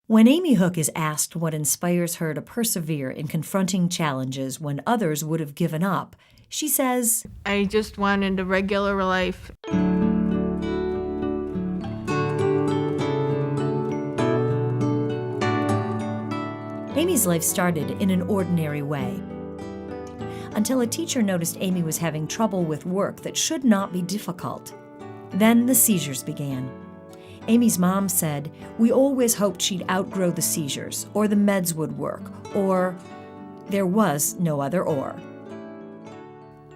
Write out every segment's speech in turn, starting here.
When Amy Hook is asked what inspires her to persevere in confronting challenges when others would have given up, she says, I just wanted a regular life. Amy's life started in an ordinary way, until a teacher noticed Amy was having trouble with work that should not be difficult. Then the seizures began. Amy's mom said, "We always hoped she'd outgrow the seizures, or the meds would work, or..." There was no other or.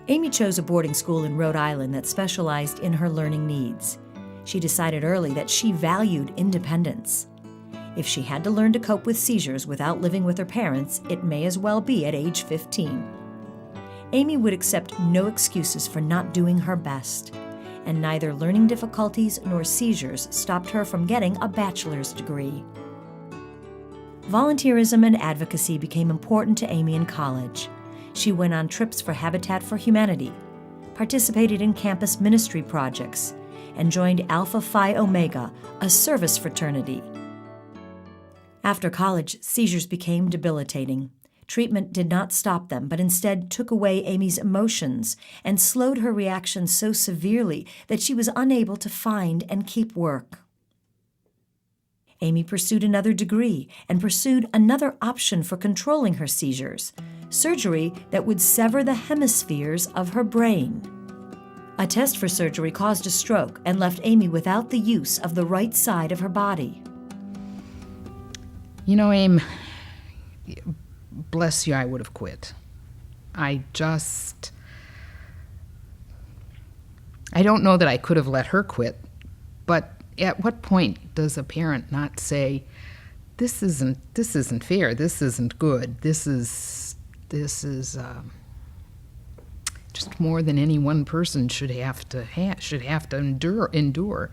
Amy chose a boarding school in Rhode Island that specialized in her learning needs. She decided early that she valued independence. If she had to learn to cope with seizures without living with her parents, it may as well be at age 15. Amy would accept no excuses for not doing her best, and neither learning difficulties nor seizures stopped her from getting a bachelor's degree. Volunteerism and advocacy became important to Amy in college. She went on trips for Habitat for Humanity, participated in campus ministry projects, and joined Alpha Phi Omega, a service fraternity. After college, seizures became debilitating. Treatment did not stop them, but instead took away Amy's emotions and slowed her reaction so severely that she was unable to find and keep work. Amy pursued another degree and pursued another option for controlling her seizures, surgery that would sever the hemispheres of her brain. A test for surgery caused a stroke and left Amy without the use of the right side of her body. You know, Aim, bless you, I would have quit. I don't know that I could have let her quit, but at what point does a parent not say, this isn't fair, this isn't good, this is just more than any one person should have to endure.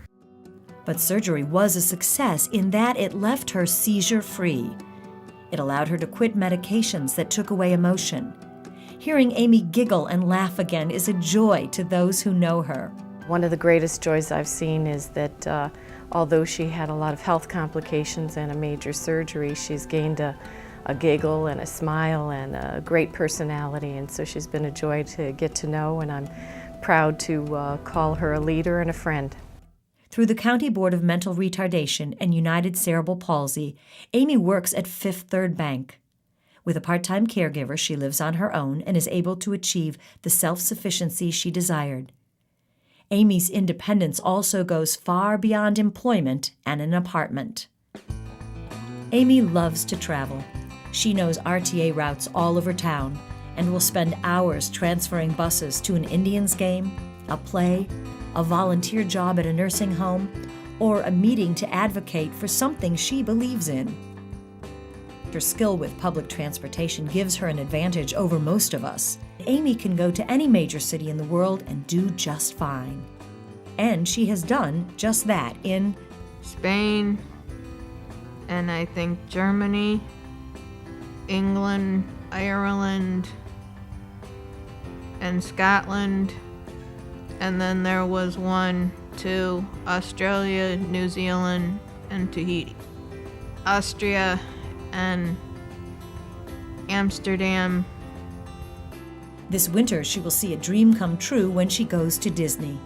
But surgery was a success in that it left her seizure-free. It allowed her to quit medications that took away emotion. Hearing Amy giggle and laugh again is a joy to those who know her. One of the greatest joys I've seen is that although she had a lot of health complications and a major surgery, she's gained a giggle and a smile and a great personality, and so she's been a joy to get to know, and I'm proud to call her a leader and a friend. Through the County Board of Mental Retardation and United Cerebral Palsy, Amy works at Fifth Third Bank. With a part-time caregiver, she lives on her own and is able to achieve the self-sufficiency she desired. Amy's independence also goes far beyond employment and an apartment. Amy loves to travel. She knows RTA routes all over town and will spend hours transferring buses to an Indians game, a play, a volunteer job at a nursing home, or a meeting to advocate for something she believes in. Her skill with public transportation gives her an advantage over most of us. Amy can go to any major city in the world and do just fine. And she has done just that in Spain, and I think Germany, England, Ireland, and Scotland. And then there was one to Australia, New Zealand, and Tahiti. Austria and Amsterdam. This winter, she will see a dream come true when she goes to Disney.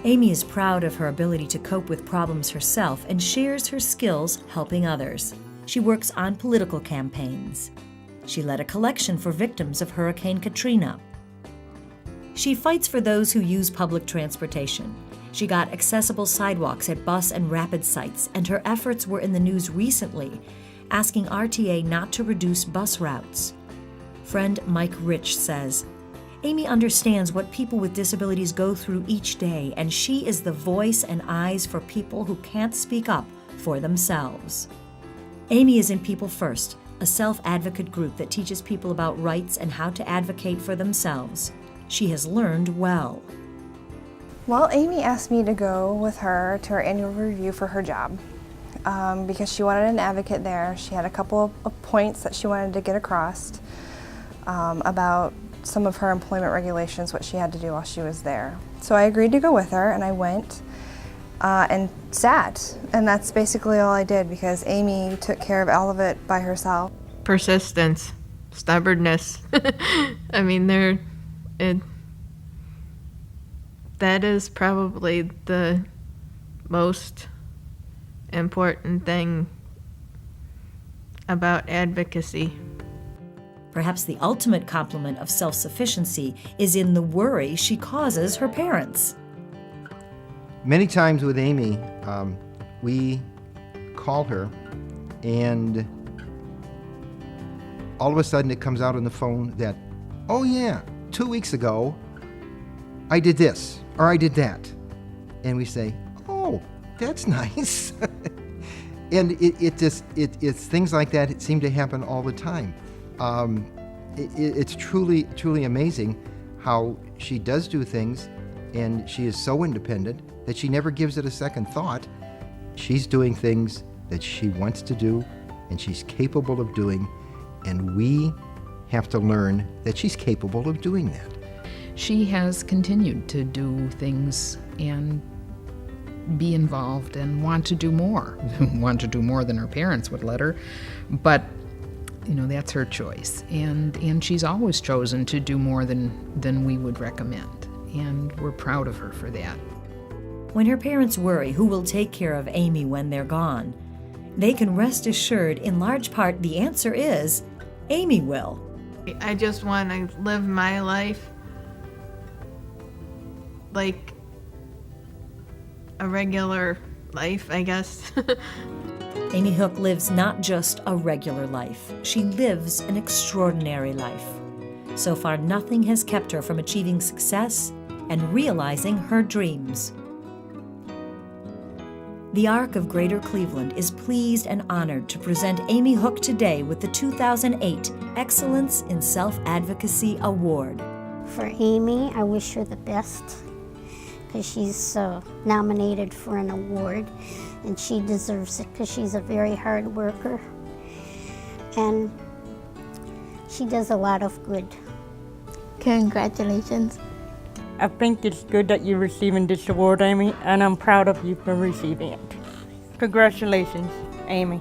Amy is proud of her ability to cope with problems herself and shares her skills helping others. She works on political campaigns. She led a collection for victims of Hurricane Katrina. She fights for those who use public transportation. She got accessible sidewalks at bus and rapid sites, and her efforts were in the news recently, asking RTA not to reduce bus routes. Friend Mike Rich says, Amy understands what people with disabilities go through each day, and she is the voice and eyes for people who can't speak up for themselves. Amy is in People First, a self-advocate group that teaches people about rights and how to advocate for themselves. She has learned well. Well, Amy asked me to go with her to her annual review for her job because she wanted an advocate there. She had a couple of points that she wanted to get across about some of her employment regulations, what she had to do while she was there. So I agreed to go with her, and I went. and sat. And that's basically all I did because Amy took care of all of it by herself. Persistence, stubbornness. I mean, that is probably the most important thing about advocacy. Perhaps the ultimate compliment of self-sufficiency is in the worry she causes her parents. Many times with Amy, we call her and all of a sudden it comes out on the phone that, oh yeah, 2 weeks ago, I did this or I did that. And we say, oh, that's nice. And it's things like that. It seem to happen all the time. It's truly amazing how she does do things, and she is so independent that she never gives it a second thought. She's doing things that she wants to do, and she's capable of doing, and we have to learn that she's capable of doing that. She has continued to do things and be involved and want to do more. Want to do more than her parents would let her, but that's her choice. And she's always chosen to do more than we would recommend, and we're proud of her for that. When her parents worry who will take care of Amy when they're gone, they can rest assured in large part the answer is Amy will. I just want to live my life like a regular life, I guess. Amy Hook lives not just a regular life, she lives an extraordinary life. So far, nothing has kept her from achieving success and realizing her dreams. The Arc of Greater Cleveland is pleased and honored to present Amy Hook today with the 2008 Excellence in Self-Advocacy Award. For Amy, I wish her the best because she's nominated for an award, and she deserves it because she's a very hard worker and she does a lot of good. Congratulations. I think it's good that you're receiving this award, Amy, and I'm proud of you for receiving it. Congratulations, Amy.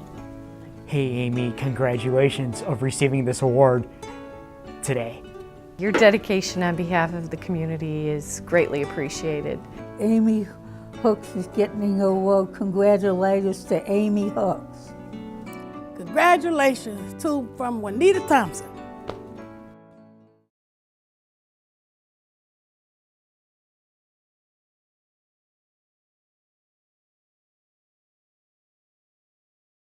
Hey, Amy, congratulations of receiving this award today. Your dedication on behalf of the community is greatly appreciated. Amy Hooks is getting an award. Congratulations to Amy Hooks. Congratulations from Juanita Thompson.